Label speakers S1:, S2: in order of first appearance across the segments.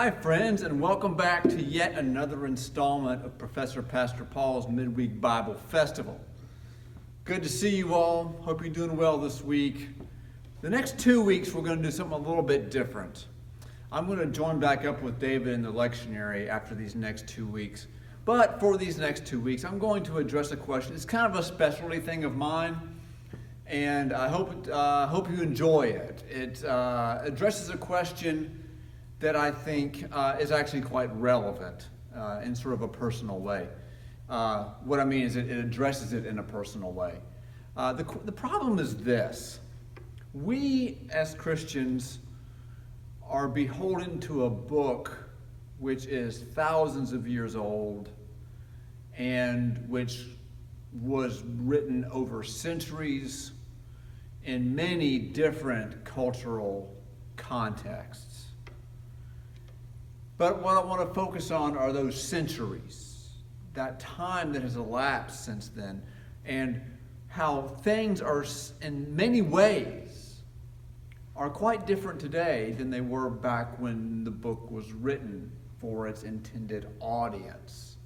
S1: Hi friends, and welcome back to yet another installment of Professor Pastor Paul's Midweek Bible Festival. Good to see you all. Hope you're doing well this week. The next 2 weeks we're going to do something a little bit different. I'm going to join back up with David in the lectionary after these next 2 weeks. But for these next 2 weeks, I'm going to address a question. It's kind of a specialty thing of mine, and I hope you enjoy it. It addresses a question that I think is actually quite relevant in sort of a personal way. What I mean is it addresses it in a personal way. The problem is this. We as Christians are beholden to a book which is thousands of years old and which was written over centuries in many different cultural contexts. But what I want to focus on are those centuries, that time that has elapsed since then, and how things are, in many ways, are quite different today than they were back when the book was written for its intended audience.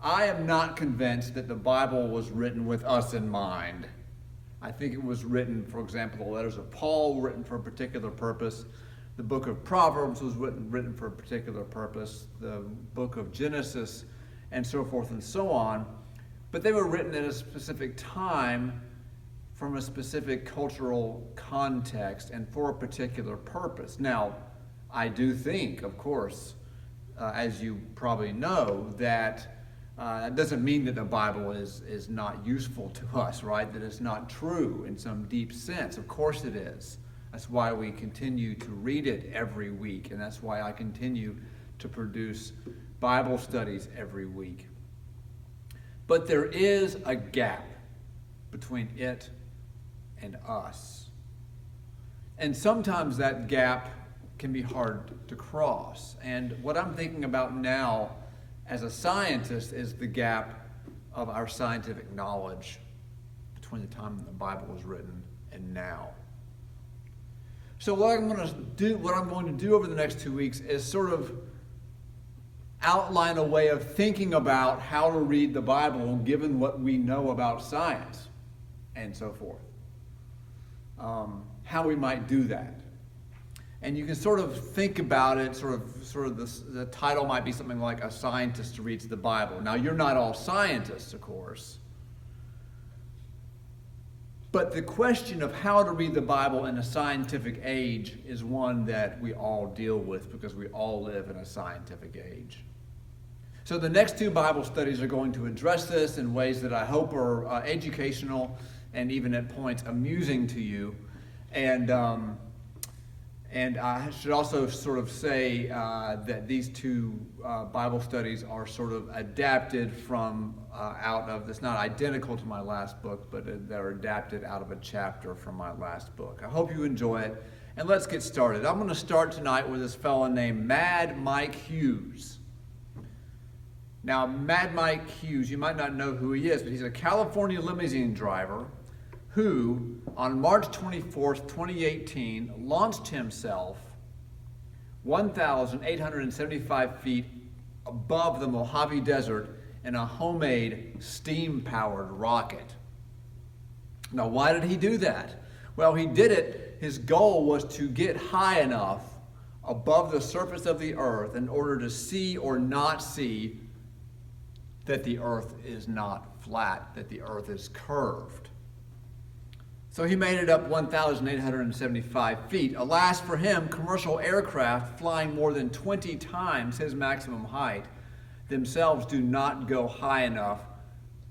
S1: I am not convinced that the Bible was written with us in mind. I think it was written, for example, the letters of Paul were written for a particular purpose. The book of Proverbs was written for a particular purpose, the book of Genesis, and so forth and so on. But they were written at a specific time, from a specific cultural context, and for a particular purpose. Now, I do think, of course, as you probably know, that it doesn't mean that the Bible is not useful to us, right? That it's not true in some deep sense. Of course it is. That's why we continue to read it every week, and that's why I continue to produce Bible studies every week. But there is a gap between it and us. And sometimes that gap can be hard to cross. And what I'm thinking about now as a scientist is the gap of our scientific knowledge between the time the Bible was written and now. So what I'm going to do over the next 2 weeks is sort of outline a way of thinking about how to read the Bible given what we know about science and so forth. How we might do that. And you can sort of think about it, the title might be something like A Scientist Reads the Bible. Now, you're not all scientists, of course. But the question of how to read the Bible in a scientific age is one that we all deal with because we all live in a scientific age. So the next 2 Bible studies are going to address this in ways that I hope are educational and even at points amusing to you. And I should also sort of say that these 2 Bible studies are sort of adapted from it's not identical to my last book, but they're adapted out of a chapter from my last book. I hope you enjoy it, and let's get started. I'm going to start tonight with this fellow named Mad Mike Hughes. Now, Mad Mike Hughes, you might not know who he is, but he's a California limousine driver who, on March 24th, 2018, launched himself 1,875 feet above the Mojave Desert in a homemade steam-powered rocket. Now, why did he do that? Well, he did it. His goal was to get high enough above the surface of the earth in order to see or not see that the earth is not flat, that the earth is curved. So he made it up 1,875 feet. Alas for him, commercial aircraft flying more than 20 times his maximum height themselves do not go high enough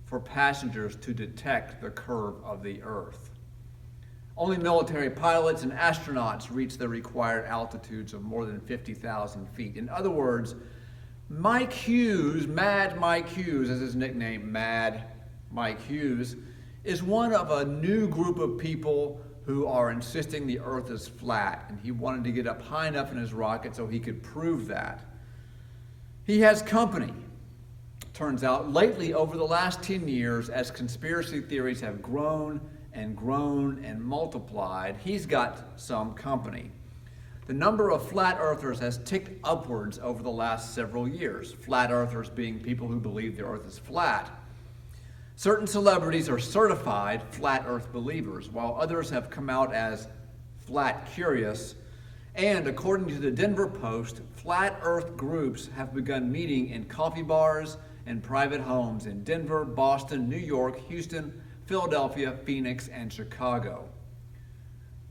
S1: for passengers to detect the curve of the earth. Only military pilots and astronauts reach the required altitudes of more than 50,000 feet. In other words, Mike Hughes, Mad Mike Hughes is his nickname, Mad Mike Hughes, is one of a new group of people who are insisting the earth is flat, and he wanted to get up high enough in his rocket so he could prove that. He has company. Turns out lately, over the last 10 years, as conspiracy theories have grown and multiplied, he's got some company. the number of flat earthers has ticked upwards over the last several years. Flat earthers being people who believe the earth is flat. Certain celebrities are certified flat earth believers, while others have come out as flat curious. And according to the Denver Post, flat earth groups have begun meeting in coffee bars and private homes in Denver, Boston, New York, Houston, Philadelphia, Phoenix, and Chicago.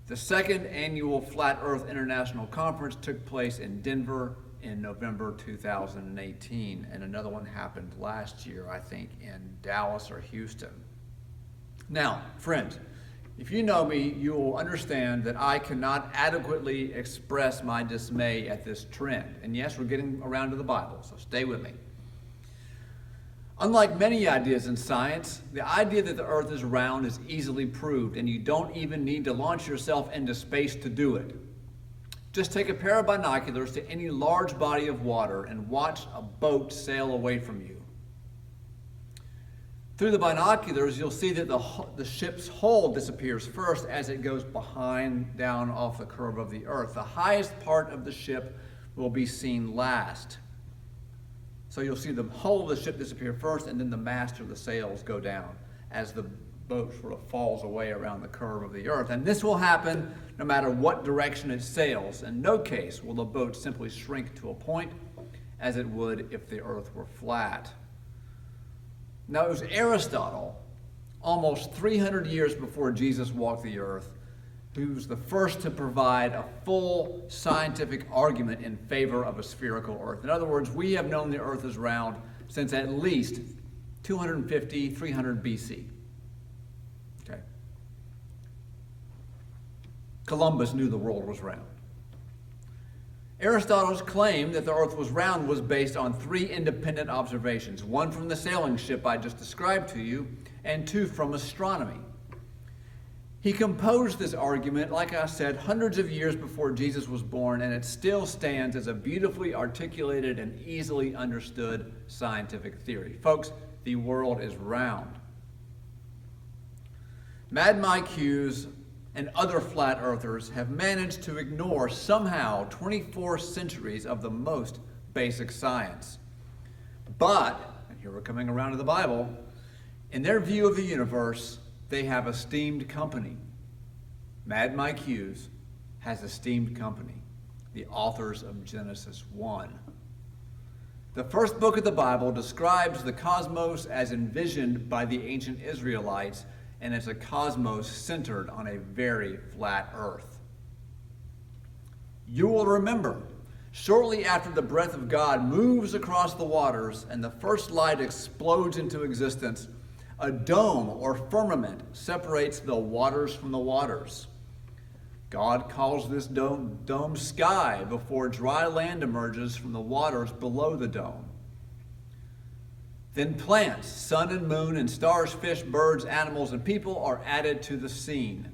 S1: The second annual Flat Earth International Conference took place in Denver in November 2018, and another one happened last year, I think, in Dallas or Houston. Now, friends, if you know me, you will understand that I cannot adequately express my dismay at this trend. And yes, we're getting around to the Bible, so stay with me. Unlike many ideas in science, the idea that the earth is round is easily proved, and you don't even need to launch yourself into space to do it. Just take a pair of binoculars to any large body of water and watch a boat sail away from you. Through the binoculars, you'll see that the ship's hull disappears first as it goes down off the curve of the earth. The highest part of the ship will be seen last. So you'll see the hull of the ship disappear first, and then the mast or the sails go down as the boat sort of falls away around the curve of the earth. And this will happen no matter what direction it sails. In no case will the boat simply shrink to a point as it would if the earth were flat. Now, it was Aristotle, almost 300 years before Jesus walked the earth, who was the first to provide a full scientific argument in favor of a spherical earth. In other words, we have known the earth is round since at least 250, 300 BC. Okay. Columbus knew the world was round. Aristotle's claim that the earth was round was based on three independent observations, one from the sailing ship I just described to you, and two from astronomy. He composed this argument, like I said, hundreds of years before Jesus was born, and it still stands as a beautifully articulated and easily understood scientific theory. Folks, the world is round. Mad Mike Hughes and other flat earthers have managed to ignore somehow 24 centuries of the most basic science. But, and here we're coming around to the Bible, in their view of the universe, they have esteemed company. Mad Mike Hughes has esteemed company, the authors of Genesis 1. The first book of the Bible describes the cosmos as envisioned by the ancient Israelites and as a cosmos centered on a very flat earth. You will remember, shortly after the breath of God moves across the waters and the first light explodes into existence, a dome or firmament separates the waters from the waters. God calls this dome sky before dry land emerges from the waters below the dome. Then plants, sun and moon, and stars, fish, birds, animals, and people are added to the scene.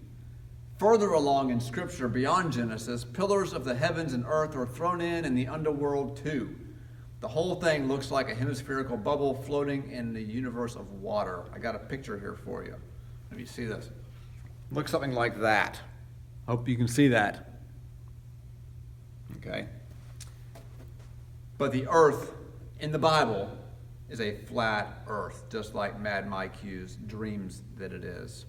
S1: Further along in Scripture, beyond Genesis, pillars of the heavens and earth are thrown in the underworld too. The whole thing looks like a hemispherical bubble floating in the universe of water. I got a picture here for you. Let me see this. Looks something like that. Hope you can see that. Okay. But the earth in the Bible is a flat earth, just like Mad Mike Hughes dreams that it is.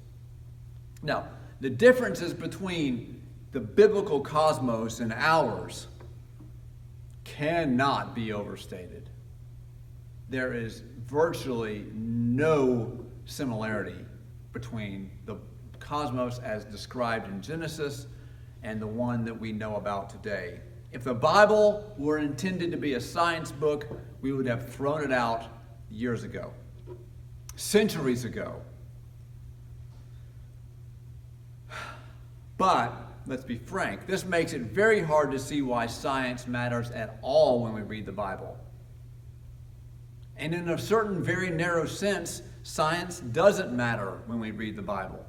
S1: Now, the differences between the biblical cosmos and ours cannot be overstated. There is virtually no similarity between the cosmos as described in Genesis and the one that we know about today. If the Bible were intended to be a science book, we would have thrown it out years ago, centuries ago. But let's be frank, this makes it very hard to see why science matters at all when we read the Bible. And in a certain very narrow sense, science doesn't matter when we read the Bible.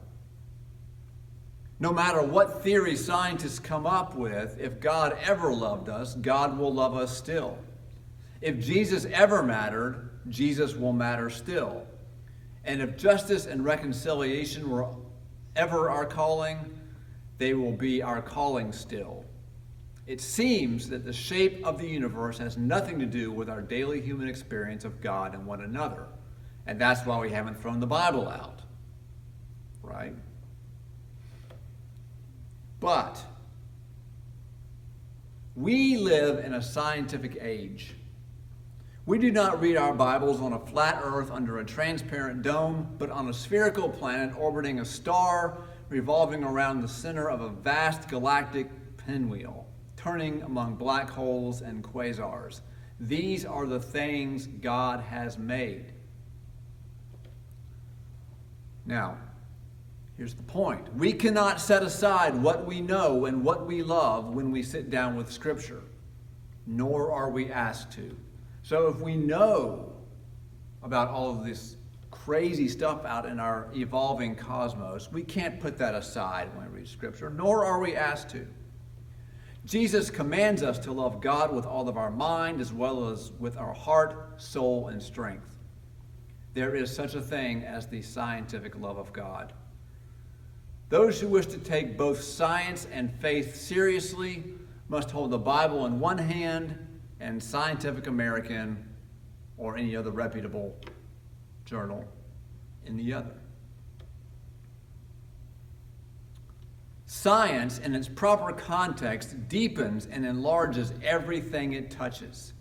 S1: No matter what theory scientists come up with, if God ever loved us, God will love us still. If Jesus ever mattered, Jesus will matter still. And if justice and reconciliation were ever our calling, they will be our calling still. it seems that the shape of the universe has nothing to do with our daily human experience of God and one another. And that's why we haven't thrown the Bible out, right? But we live in a scientific age. We do not read our Bibles on a flat earth under a transparent dome, but on a spherical planet orbiting a star revolving around the center of a vast galactic pinwheel, turning among black holes and quasars. These are the things God has made. Now, here's the point. We cannot set aside what we know and what we love when we sit down with Scripture, nor are we asked to. So if we know about all of this crazy stuff out in our evolving cosmos, we can't put that aside when we read Scripture, nor are we asked to. Jesus commands us to love God with all of our mind as well as with our heart, soul, and strength. There is such a thing as the scientific love of God. Those who wish to take both science and faith seriously must hold the Bible in one hand and Scientific American or any other reputable journal in the other. Science, in its proper context, deepens and enlarges everything it touches.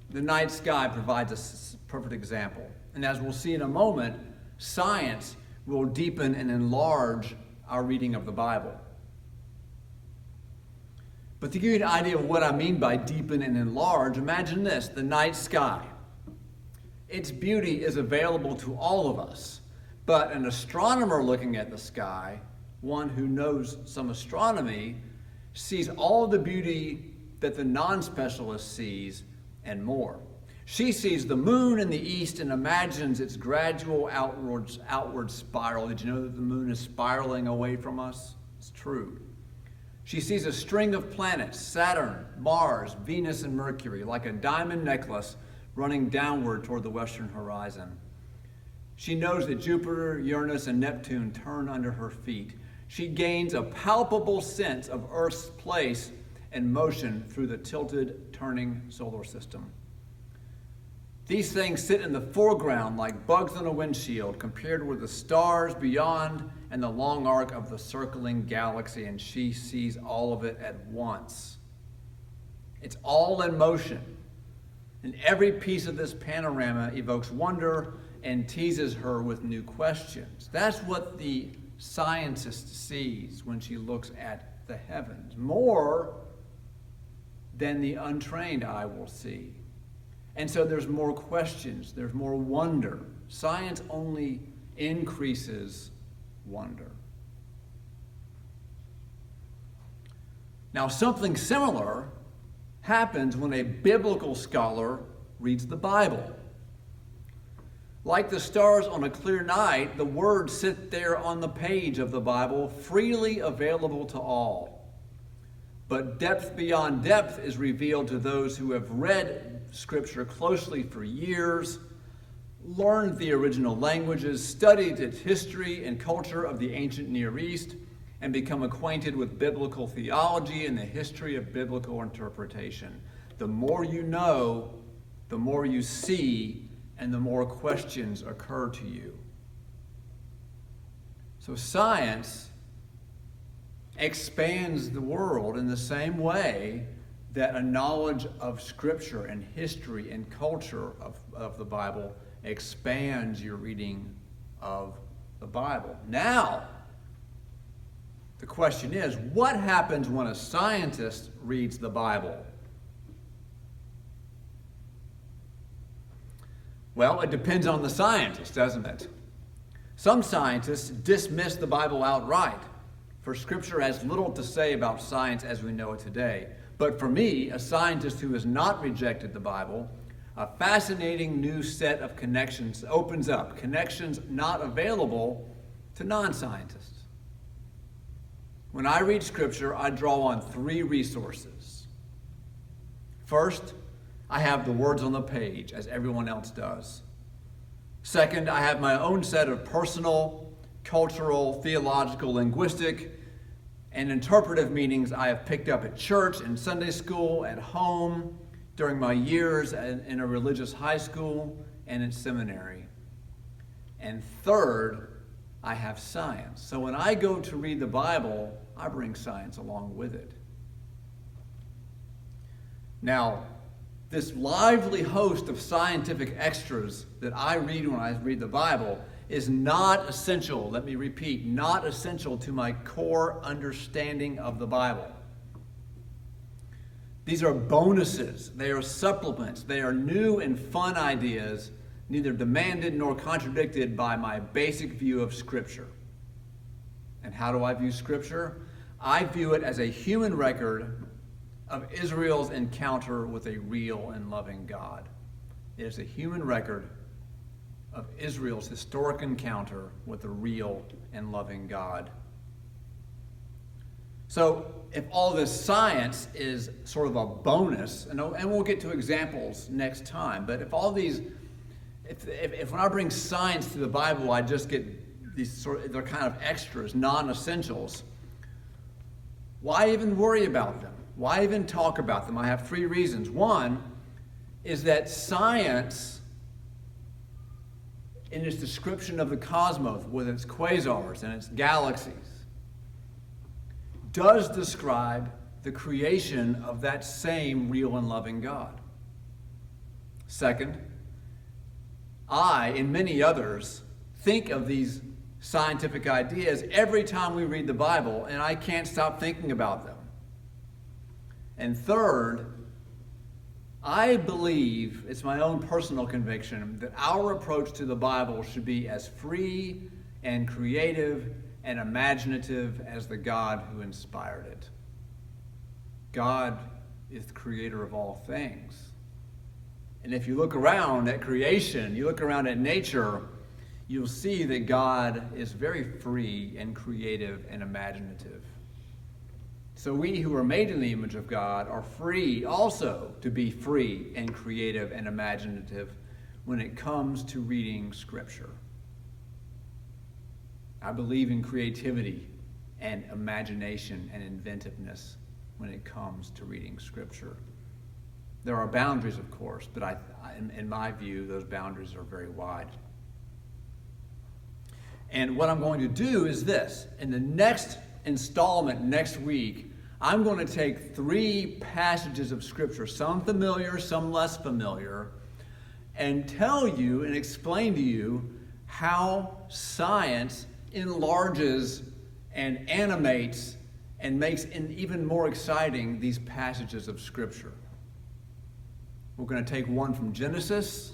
S1: The night sky provides a perfect example. And as we'll see in a moment, science will deepen and enlarge our reading of the Bible. But to give you an idea of what I mean by deepen and enlarge, imagine this, the night sky. Its beauty is available to all of us, but an astronomer looking at the sky, one who knows some astronomy, sees all the beauty that the non-specialist sees and more. She sees the moon in the east and imagines its gradual outward spiral. Did you know that the moon is spiraling away from us? It's true. She sees a string of planets, Saturn, Mars, Venus, and Mercury, like a diamond necklace running downward toward the western horizon. She knows that Jupiter, Uranus, and Neptune turn under her feet. She gains a palpable sense of Earth's place and motion through the tilted, turning solar system. These things sit in the foreground like bugs on a windshield compared with the stars beyond and the long arc of the circling galaxy, and she sees all of it at once. It's all in motion, and every piece of this panorama evokes wonder and teases her with new questions. That's what the scientist sees when she looks at the heavens, more than the untrained eye will see. And so there's more questions, there's more wonder. Science only increases wonder. Now, something similar happens when a biblical scholar reads the Bible. Like the stars on a clear night, the words sit there on the page of the Bible, freely available to all. But depth beyond depth is revealed to those who have read Scripture closely for years, learned the original languages, studied its history and culture of the ancient Near East, and become acquainted with biblical theology and the history of biblical interpretation. The more you know, the more you see, and the more questions occur to you. So science expands the world in the same way that a knowledge of Scripture and history and culture of the Bible expands your reading of the Bible. Now, the question is, what happens when a scientist reads the Bible? Well, it depends on the scientist, doesn't it? Some scientists dismiss the Bible outright, for Scripture has little to say about science as we know it today. But for me, a scientist who has not rejected the Bible, a fascinating new set of connections opens up, connections not available to non-scientists. When I read Scripture, I draw on three resources. First, I have the words on the page, as everyone else does. Second, I have my own set of personal, cultural, theological, linguistic, and interpretive meanings I have picked up at church, in Sunday school, at home, during my years in a religious high school, and in seminary. And third, I have science. So when I go to read the Bible, I bring science along with it. Now, this lively host of scientific extras that I read when I read the Bible is not essential, let me repeat, not essential to my core understanding of the Bible. These are bonuses, they are supplements, they are new and fun ideas, neither demanded nor contradicted by my basic view of Scripture. And how do I view Scripture? I view it as a human record of Israel's encounter with a real and loving God. It is a human record of Israel's historic encounter with a real and loving God. So if all this science is sort of a bonus, and we'll get to examples next time, but if all these, if when I bring science to the Bible, I just get these they're kind of extras, non-essentials, why even worry about them? Why even talk about them? I have three reasons. One is that science, in its description of the cosmos with its quasars and its galaxies, does describe the creation of that same real and loving God. Second, I, and many others, think of these scientific ideas every time we read the Bible, and I can't stop thinking about them. And third, I believe, it's my own personal conviction, that our approach to the Bible should be as free and creative and imaginative as the God who inspired it. God is the creator of all things. And if you look around at creation, you look around at nature, you'll see that God is very free and creative and imaginative. So we who are made in the image of God are free also to be free and creative and imaginative when it comes to reading Scripture. I believe in creativity and imagination and inventiveness when it comes to reading Scripture. There are boundaries, of course, but in my view, those boundaries are very wide. And what I'm going to do is this. In the next installment next week, I'm going to take three passages of Scripture, some familiar, some less familiar, and tell you and explain to you how science enlarges and animates and makes even more exciting these passages of Scripture. We're going to take one from Genesis,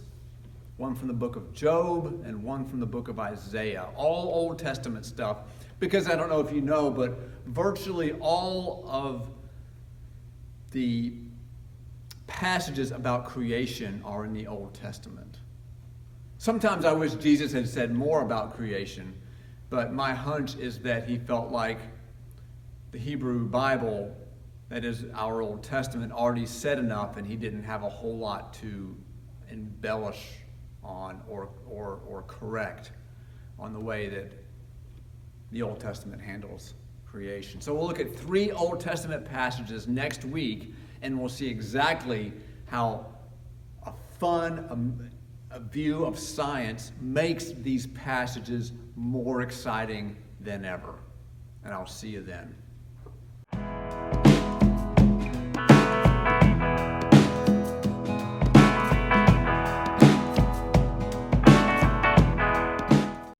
S1: one from the book of Job, and one from the book of Isaiah, all Old Testament stuff. Because I don't know if you know, but virtually all of the passages about creation are in the Old Testament. Sometimes I wish Jesus had said more about creation, but my hunch is that he felt like the Hebrew Bible, that is our Old Testament, already said enough, and he didn't have a whole lot to embellish on or correct on the way that the Old Testament handles creation. So we'll look at three Old Testament passages next week, and we'll see exactly how a fun a view of science makes these passages more exciting than ever. And I'll see you then.